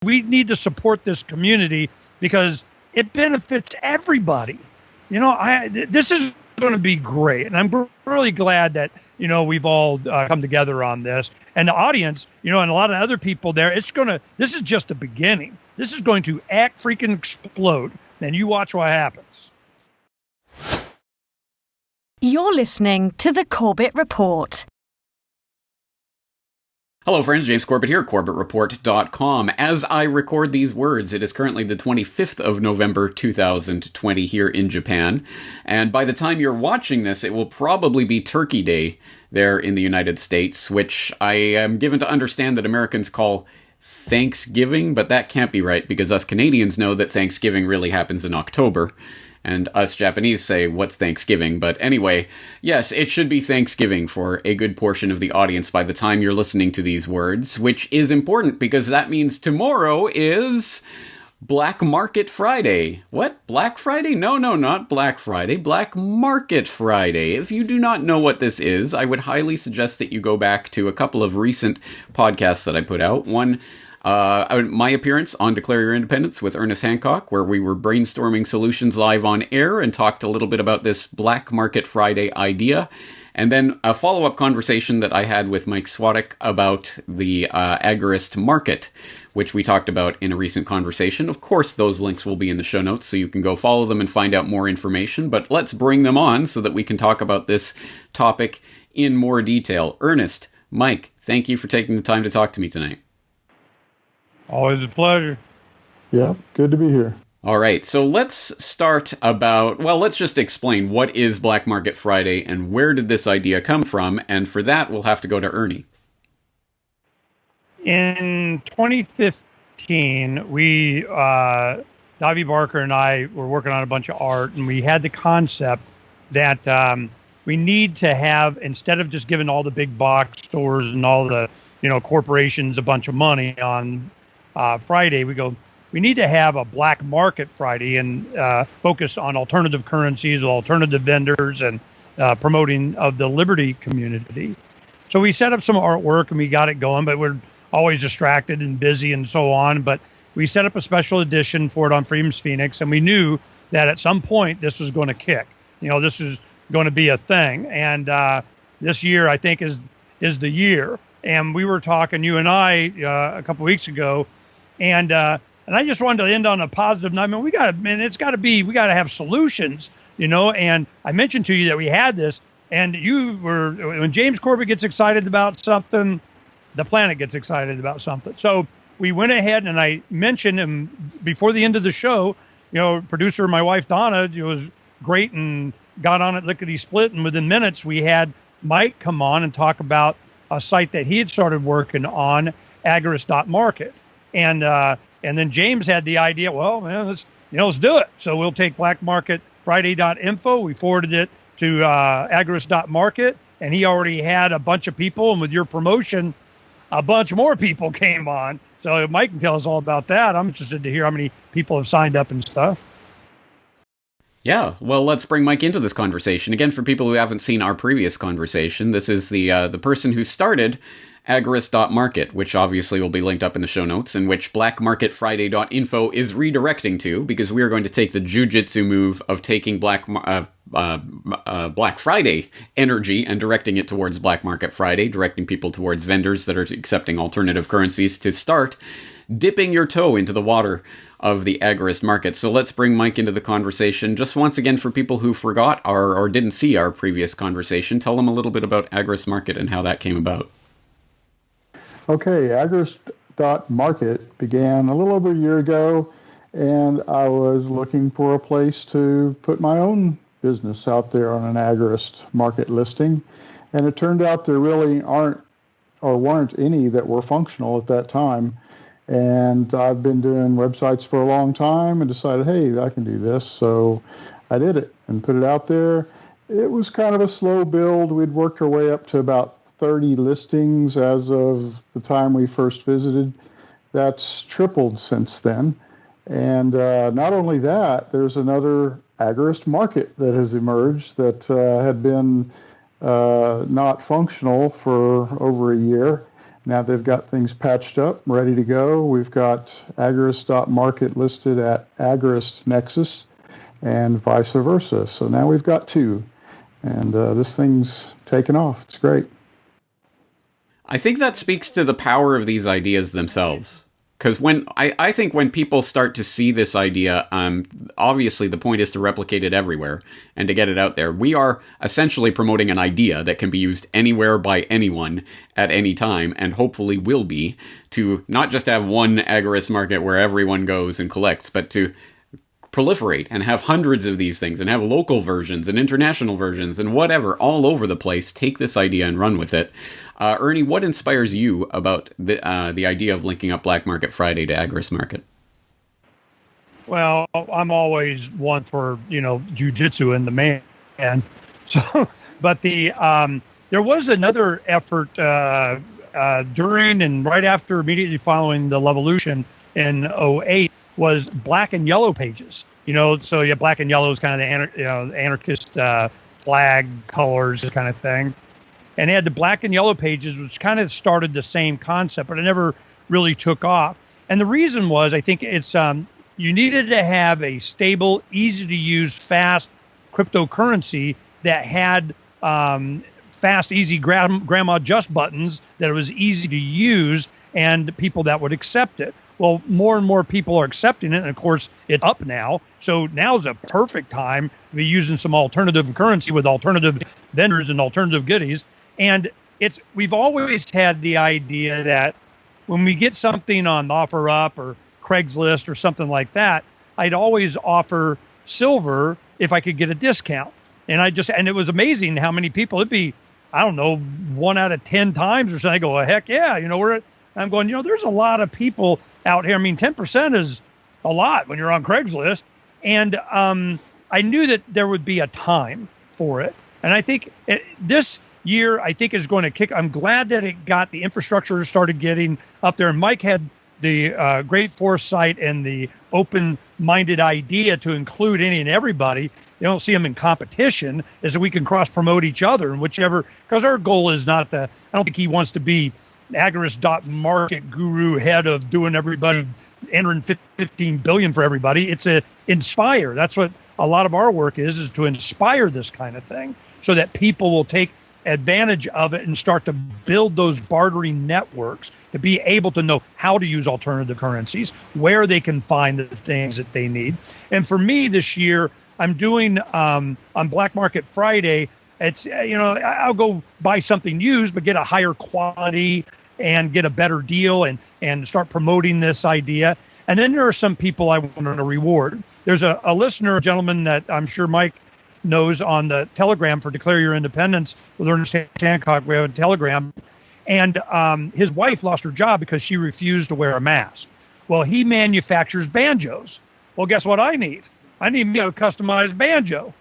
we need to support this community because it benefits everybody. This is going to be great, and I'm really glad that we've all come together on this, and the audience, and a lot of other people there. This is just the beginning. This is going to freaking explode, and you watch what happens. You're listening to the Corbett Report. Hello friends, James Corbett here, CorbettReport.com. As I record these words, it is currently the 25th of November 2020 here in Japan, and by the time you're watching this, it will probably be Turkey Day there in the United States, which I am given to understand that Americans call Thanksgiving, but that can't be right because us Canadians know that Thanksgiving really happens in October. And us Japanese say, what's Thanksgiving? But anyway, yes, it should be Thanksgiving for a good portion of the audience by the time you're listening to these words, which is important because that means tomorrow is Black Market Friday. What? Black Friday? No, not Black Friday. Black Market Friday. If you do not know what this is, I would highly suggest that you go back to a couple of recent podcasts that I put out. One, my appearance on Declare Your Independence with Ernest Hancock, where we were brainstorming solutions live on air and talked a little bit about this Black Market Friday idea. And then a follow-up conversation that I had with Mike Swadek about the Agorist.Market, which we talked about in a recent conversation. Of course, those links will be in the show notes, so you can go follow them and find out more information. But let's bring them on so that we can talk about this topic in more detail. Ernest, Mike, thank you for taking the time to talk to me tonight. Always a pleasure. Yeah, good to be here. All right, so let's let's just explain what is Black Market Friday and where did this idea come from, and for that we'll have to go to Ernie. In 2015, we, Davy Barker and I were working on a bunch of art, and we had the concept that we need to have, instead of just giving all the big box stores and all the corporations a bunch of money on Friday, we need to have a Black Market Friday and focus on alternative currencies, alternative vendors, and promoting of the Liberty community. So we set up some artwork and we got it going, but we're always distracted and busy and so on. But we set up a special edition for it on Freedom's Phoenix, and we knew that at some point this was going to kick. This is going to be a thing. And this year, I think, is the year. And we were talking, you and I, a couple weeks ago, and I just wanted to end on a positive note. I mean, we got to have solutions, and I mentioned to you that we had this, and when James Corbett gets excited about something, the planet gets excited about something. So we went ahead and I mentioned him before the end of the show, producer, my wife, Donna, was great and got on it lickety-split. And within minutes, we had Mike come on and talk about a site that he had started working on, Agorist.Market. And then James had the idea, well, man, let's do it. So we'll take blackmarketfriday.info. We forwarded it to Agorist.Market, and he already had a bunch of people. And with your promotion, a bunch more people came on. So Mike can tell us all about that. I'm interested to hear how many people have signed up and stuff. Yeah, well, let's bring Mike into this conversation. Again, for people who haven't seen our previous conversation, this is the person who started Agorist.Market, which obviously will be linked up in the show notes, and which blackmarketfriday.info is redirecting to, because we are going to take the jujitsu move of taking Black Friday energy and directing it towards Black Market Friday, directing people towards vendors that are accepting alternative currencies to start dipping your toe into the water of the Agorist market. So let's bring Mike into the conversation. Just once again, for people who forgot or didn't see our previous conversation, tell them a little bit about Agorist Market and how that came about. Okay, Agorist.Market began a little over a year ago, and I was looking for a place to put my own business out there on an Agorist market listing. And it turned out there really weren't any that were functional at that time. And I've been doing websites for a long time and decided, hey, I can do this. So I did it and put it out there. It was kind of a slow build. We'd worked our way up to about 30 listings as of the time we first visited. That's tripled since then. And not only that, there's another Agorist market that has emerged that had been not functional for over a year. Now they've got things patched up, ready to go. We've got Agorist.Market listed at Agorist Nexus and vice versa. So now we've got two, and this thing's taken off. It's great. I think that speaks to the power of these ideas themselves. Because I think when people start to see this idea, obviously the point is to replicate it everywhere and to get it out there. We are essentially promoting an idea that can be used anywhere by anyone at any time, and hopefully will be, to not just have one Agorist market where everyone goes and collects, but to proliferate and have hundreds of these things and have local versions and international versions and whatever all over the place. Take this idea and run with it. Ernie, what inspires you about the idea of linking up Black Market Friday to Agorist.Market? Well, I'm always one for, jujitsu and the man. So, but there was another effort during and right after, immediately following the Levolution in '08, was black and yellow pages. So yeah, black and yellow is kind of the anarchist flag colors kind of thing. And it had the black and yellow pages, which kind of started the same concept, but it never really took off. And the reason was, I think it's you needed to have a stable, easy to use, fast cryptocurrency that had fast, easy grandma just buttons, that it was easy to use, and people that would accept it. Well, more and more people are accepting it, and of course, it's up now. So now is a perfect time to be using some alternative currency with alternative vendors and alternative goodies. And we've always had the idea that when we get something on OfferUp or Craigslist or something like that, I'd always offer silver if I could get a discount. And it was amazing how many people, it'd be, I don't know, 1 out of 10 times or something. I go, well, heck yeah, I'm going, there's a lot of people out here. I mean, 10% is a lot when you're on Craigslist. And I knew that there would be a time for it. And I think this year, I think, is going to kick. I'm glad that it got the infrastructure started getting up there. And Mike had the great foresight and the open-minded idea to include any and everybody. You don't see them in competition, is that we can cross-promote each other and whichever, because our goal is not I don't think he wants to be Agorist.Market guru head of doing everybody, entering 15 billion for everybody. It's inspire. That's what a lot of our work is to inspire this kind of thing so that people will take advantage of it and start to build those bartering networks to be able to know how to use alternative currencies, where they can find the things that they need. And for me this year, I'm doing on Black Market Friday, it's, I'll go buy something used, but get a higher quality and get a better deal and start promoting this idea. And then there are some people I want to reward. There's a listener, a gentleman that I'm sure Mike knows on the Telegram for Declare Your Independence with Ernest Hancock. We have a Telegram. And his wife lost her job because she refused to wear a mask. Well, he manufactures banjos. Well, guess what I need? I need a customized banjo.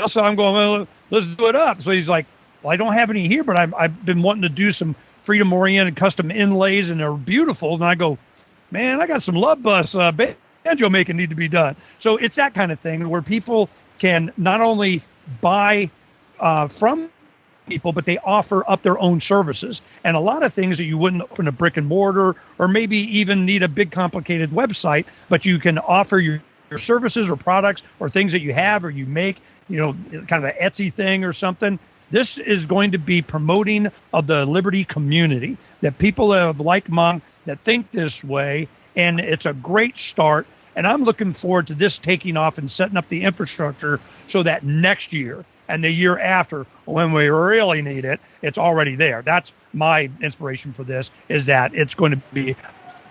So I'm going, well, let's do it up. So he's like, well, I don't have any here, but I've been wanting to do some freedom-oriented custom inlays, and they're beautiful. And I go, man, I got some love bus banjo making need to be done. So it's that kind of thing where people can not only buy from people, but they offer up their own services. And a lot of things that you wouldn't open a brick and mortar or maybe even need a big complicated website, but you can offer your services or products or things that you have or you make, kind of an Etsy thing or something. This is going to be promoting of the Liberty community, that people of like mind that think this way, and it's a great start. And I'm looking forward to this taking off and setting up the infrastructure so that next year and the year after, when we really need it, it's already there. That's my inspiration for this, is that it's going to be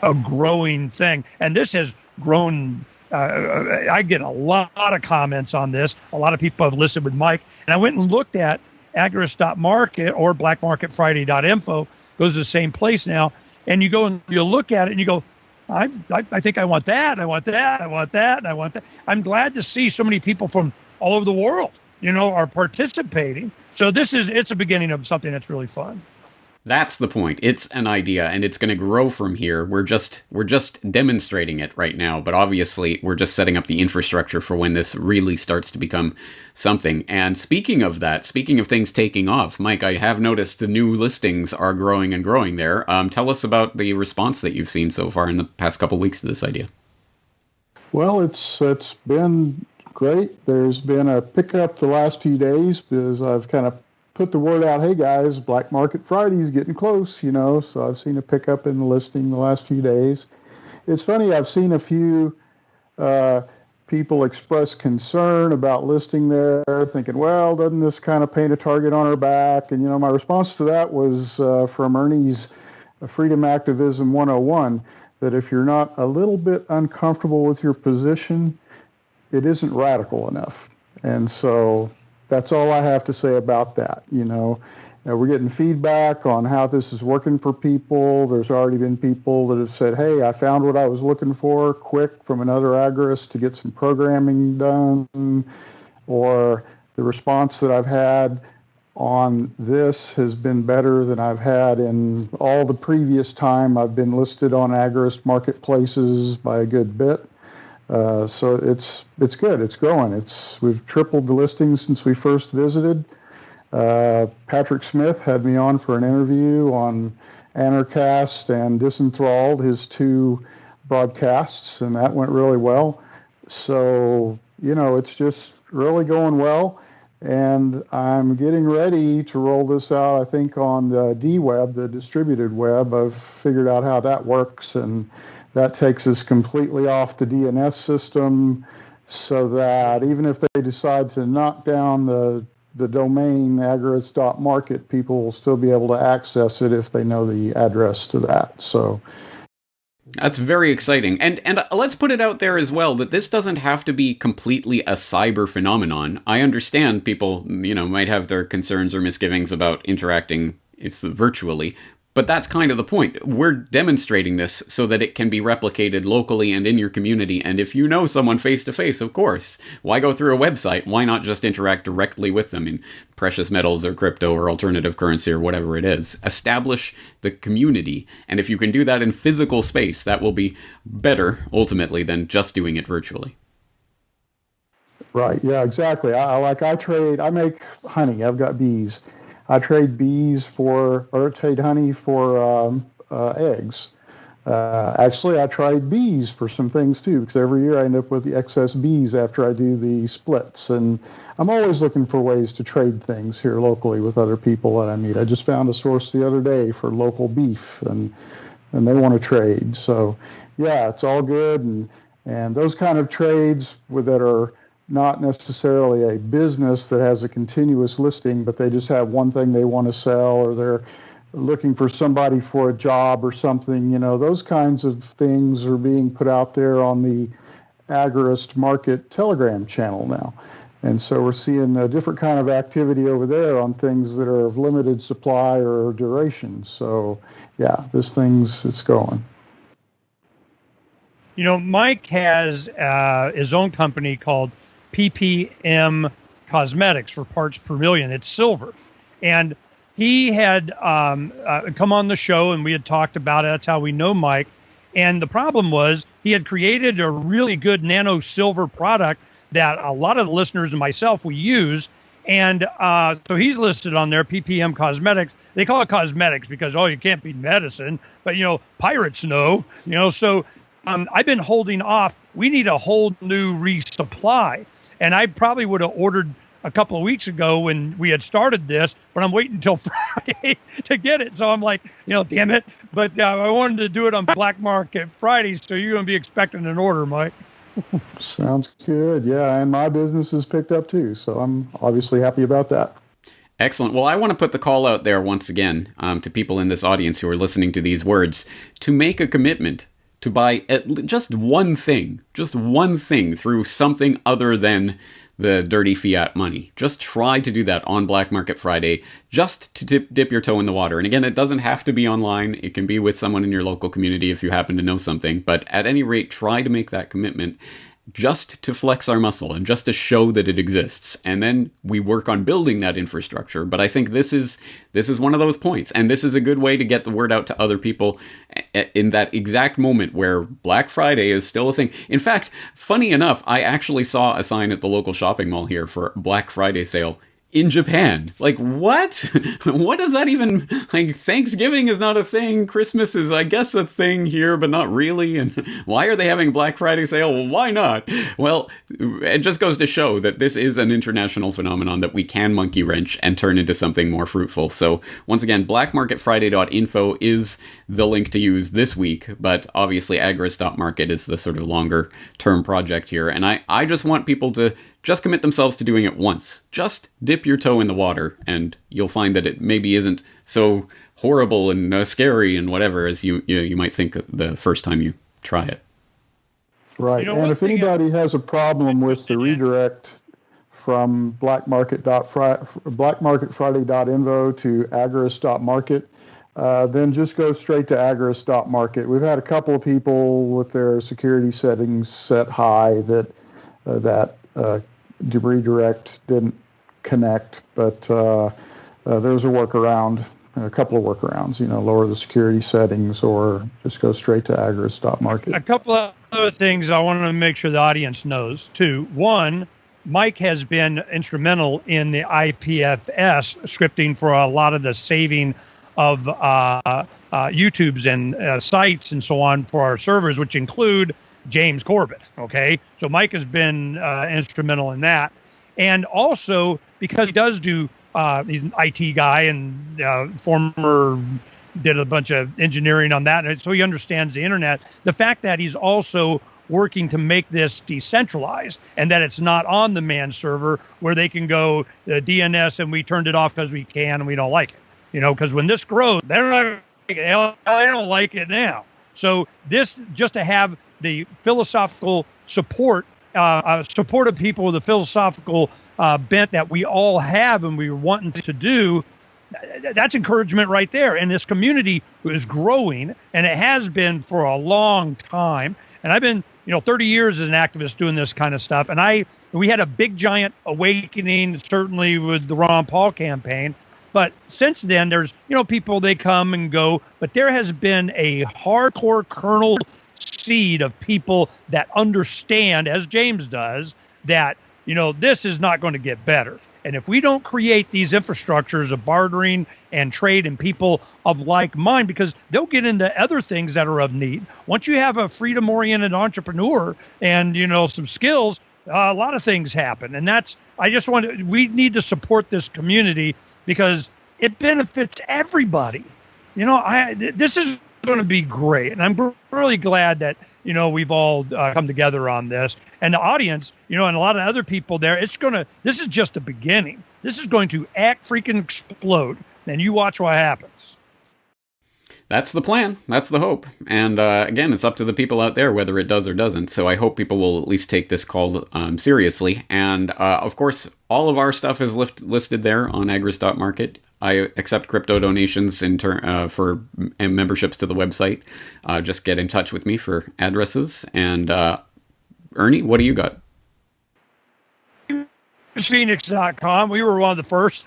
a growing thing. And this has grown. I get a lot of comments on this. A lot of people have listed with Mike. And I went and looked at Agorist.Market or blackmarketfriday.info, goes to the same place now. And you go and you look at it and you go, I think I want that. I want that. I want that. And I want that. I'm glad to see so many people from all over the world, are participating. So it's a beginning of something that's really fun. That's the point. It's an idea, and it's going to grow from here. We're just demonstrating it right now, but obviously we're just setting up the infrastructure for when this really starts to become something. And speaking of that, speaking of things taking off, Mike, I have noticed the new listings are growing and growing there. Tell us about the response that you've seen so far in the past couple weeks to this idea. Well, it's been great. There's been a pickup the last few days because I've kind of put the word out, hey guys, Black Market Friday's getting close, so I've seen a pickup in the listing the last few days. It's funny, I've seen a few people express concern about listing there, thinking, well, doesn't this kind of paint a target on our back? And, my response to that was from Ernie's Freedom Activism 101, that if you're not a little bit uncomfortable with your position, it isn't radical enough. And so that's all I have to say about that. We're getting feedback on how this is working for people. There's already been people that have said, hey, I found what I was looking for quick from another agorist to get some programming done. Or the response that I've had on this has been better than I've had in all the previous time I've been listed on Agorist marketplaces by a good bit. So it's good. It's growing. We've tripled the listings since we first visited. Patrick Smith had me on for an interview on Anarchast and Disenthralled, his two broadcasts, and that went really well. So, it's just really going well. And I'm getting ready to roll this out, I think, on the D-Web, the distributed web. I've figured out how that works, and that takes us completely off the DNS system so that even if they decide to knock down the domain Agorist.Market, people will still be able to access it if they know the address to that. So that's very exciting. And let's put it out there as well that this doesn't have to be completely a cyber phenomenon. I understand people, might have their concerns or misgivings about interacting virtually, but that's kind of the point. We're demonstrating this so that it can be replicated locally and in your community. And if you know someone face to face, of course, why go through a website? Why not just interact directly with them in precious metals or crypto or alternative currency or whatever it is? Establish the community. And if you can do that in physical space, that will be better ultimately than just doing it virtually. Right. Yeah, exactly. I make honey. I've got bees. I trade trade honey for eggs. Actually, I trade bees for some things too, because every year I end up with the excess bees after I do the splits. And I'm always looking for ways to trade things here locally with other people that I meet. I just found a source the other day for local beef, and they want to trade. So, yeah, it's all good. And those kind of trades that are not necessarily a business that has a continuous listing, but they just have one thing they want to sell, or they're looking for somebody for a job or something, those kinds of things are being put out there on the Agorist.Market Telegram channel now. And so we're seeing a different kind of activity over there on things that are of limited supply or duration. So, yeah, it's going. Mike has his own company called PPM Cosmetics for parts per million. It's silver. And he had come on the show and we had talked about it. That's how we know Mike. And the problem was he had created a really good nano silver product that a lot of the listeners and myself, we use. And so he's listed on there, PPM Cosmetics. They call it cosmetics because, you can't be medicine. But, pirates know, so I've been holding off. We need a whole new resupply. And I probably would have ordered a couple of weeks ago when we had started this, but I'm waiting until Friday to get it. So I'm like, damn it. But I wanted to do it on Black Market Friday, so you're going to be expecting an order, Mike. Sounds good. Yeah, and my business has picked up too, so I'm obviously happy about that. Excellent. Well, I want to put the call out there once again to people in this audience who are listening to these words to make a commitment to buy just one thing through something other than the dirty fiat money. Just try to do that on Black Market Friday, just to dip your toe in the water. And again, it doesn't have to be online. It can be with someone in your local community if you happen to know something. But at any rate, try to make that commitment just to flex our muscle and just to show that it exists. And then we work on building that infrastructure. But I think this is one of those points. And this is a good way to get the word out to other people in that exact moment where Black Friday is still a thing. In fact, funny enough, I actually saw a sign at the local shopping mall here for Black Friday sale in Japan. Like, what? What does that even, like, Thanksgiving is not a thing. Christmas is, I guess, a thing here, but not really. And why are they having Black Friday sale? Well, why not? Well, it just goes to show that this is an international phenomenon that we can monkey wrench and turn into something more fruitful. So once again, blackmarketfriday.info is the link to use this week, but obviously Agorist.Market is the sort of longer term project here. And I just want people to just commit themselves to doing it once. Just dip your toe in the water, and you'll find that it maybe isn't so horrible and scary and whatever as you might think the first time you try it. Right. And if anybody has a problem with the redirect from blackmarketfriday.info to agorist.market, then just go straight to agorist.market. We've had a couple of people with their security settings set high that redirect didn't connect, but there's a workaround, a couple of workarounds, lower the security settings or just go straight to agorist.market. A couple of other things I want to make sure the audience knows, too. One, Mike has been instrumental in the IPFS scripting for a lot of the saving of YouTubes and sites and so on for our servers, which include James Corbett. Okay, so Mike has been instrumental in that, and also because he does do he's an IT guy and did a bunch of engineering on that, and so he understands the internet. The fact that he's also working to make this decentralized and that it's not on the man server where they can go the DNS and we turned it off because we can and we don't like it. Because when this grows, they're not. They don't like it now. So this just to have the philosophical support of people with a philosophical bent that we all have and we want to do, that's encouragement right there. And this community is growing, and it has been for a long time. And I've been, 30 years as an activist doing this kind of stuff. And we had a big giant awakening, certainly with the Ron Paul campaign. But since then, there's, people, they come and go. But there has been a hardcore kernel seed of people that understand, as James does, that, this is not going to get better. And if we don't create these infrastructures of bartering and trade and people of like mind, because they'll get into other things that are of need. Once you have a freedom-oriented entrepreneur and, some skills, a lot of things happen. And we need to support this community because it benefits everybody. This is going to be great. And I'm really glad that, we've all come together on this. And the audience, and a lot of other people there, this is just the beginning. This is going to freaking explode. And you watch what happens. That's the plan. That's the hope. And again, it's up to the people out there whether it does or doesn't. So I hope people will at least take this call seriously. And of course, all of our stuff is listed there on Agorist.Market. I accept crypto donations for memberships to the website. Just get in touch with me for addresses. And Ernie, what do you got? Phoenix.com. We were one of the first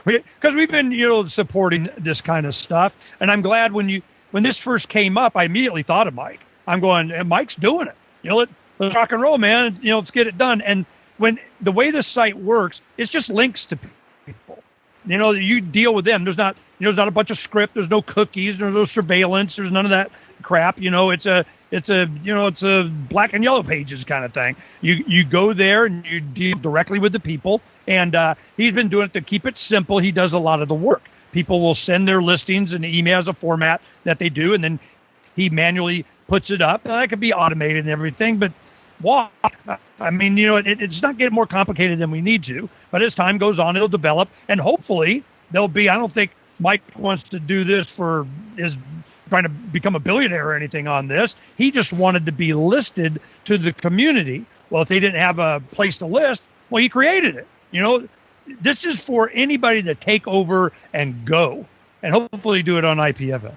because we've been, supporting this kind of stuff. And I'm glad when this first came up, I immediately thought of Mike. I'm going, Mike's doing it. Let's rock and roll, man. Let's get it done. And when the way this site works, it's just links to people. You deal with them. There's not a bunch of script. There's no cookies. There's no surveillance. There's none of that crap. It's a black and yellow pages kind of thing. You go there and you deal directly with the people. And he's been doing it to keep it simple. He does a lot of the work. People will send their listings and emails a format that they do, and then he manually puts it up. Now, that could be automated and everything, but why? I mean, it's not getting more complicated than we need to, but as time goes on, it'll develop, and hopefully there'll be, I don't think Mike wants to do this is trying to become a billionaire or anything on this. He just wanted to be listed to the community. Well, if they didn't have a place to list, well, he created it. This is for anybody to take over and go, and hopefully do it on IPFS.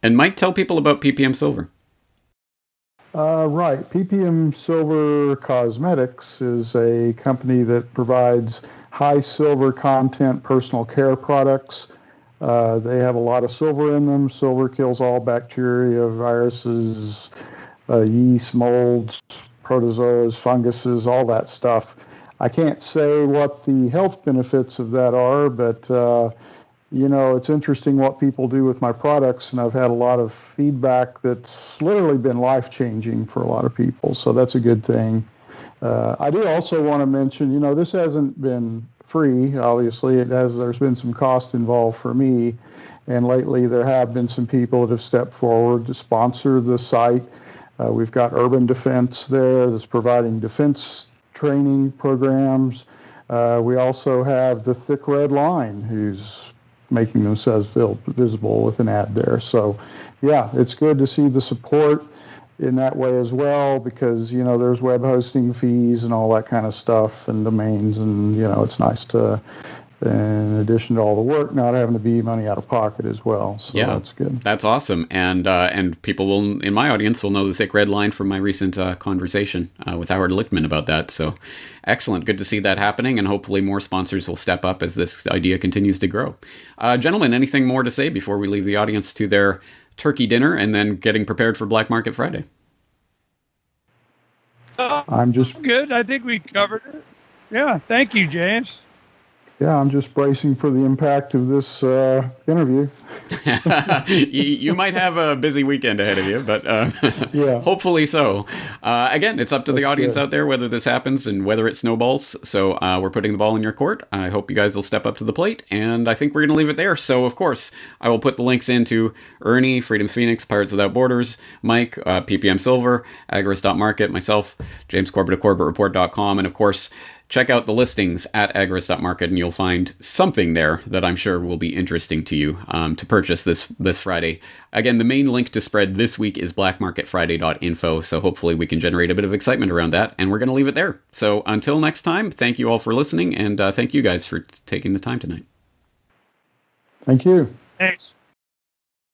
And Mike, tell people about PPM Silver. Right. PPM Silver Cosmetics is a company that provides high silver content personal care products. They have a lot of silver in them. Silver kills all bacteria, viruses, yeast, molds, protozoas, funguses, all that stuff. I can't say what the health benefits of that are, but it's interesting what people do with my products, and I've had a lot of feedback that's literally been life-changing for a lot of people, so that's a good thing. I do also want to mention, this hasn't been free, obviously. There's been some cost involved for me, and lately there have been some people that have stepped forward to sponsor the site. We've got Urban Defense there that's providing defense training programs. We also have the Thick Red Line, who's making themselves visible with an ad there. So, yeah, it's good to see the support in that way as well, because, there's web hosting fees and all that kind of stuff and domains, and, it's nice to, in addition to all the work, not having to be money out of pocket as well. So yeah, that's good. That's awesome. And people will, in my audience, will know the Thick Red Line from my recent conversation with Howard Lichtman about that. So excellent. Good to see that happening. And hopefully more sponsors will step up as this idea continues to grow. Gentlemen, anything more to say before we leave the audience to their turkey dinner and then getting prepared for Black Market Friday? I'm just good. I think we covered it. Yeah. Thank you, James. Yeah, I'm just bracing for the impact of this interview. You might have a busy weekend ahead of you, but yeah, hopefully so. Again, it's up to the audience out there whether this happens and whether it snowballs. So we're putting the ball in your court. I hope you guys will step up to the plate, and I think we're going to leave it there. So, of course, I will put the links into Ernie, Freedom's Phoenix, Pirates Without Borders, Mike, PPM Silver, Agorist.Market, myself, James Corbett of CorbettReport.com, and, of course, check out the listings at Agorist.Market, and you'll find something there that I'm sure will be interesting to you to purchase this Friday. Again, the main link to spread this week is blackmarketfriday.info, so hopefully we can generate a bit of excitement around that, and we're going to leave it there. So until next time, thank you all for listening, and thank you guys for taking the time tonight. Thank you. Thanks.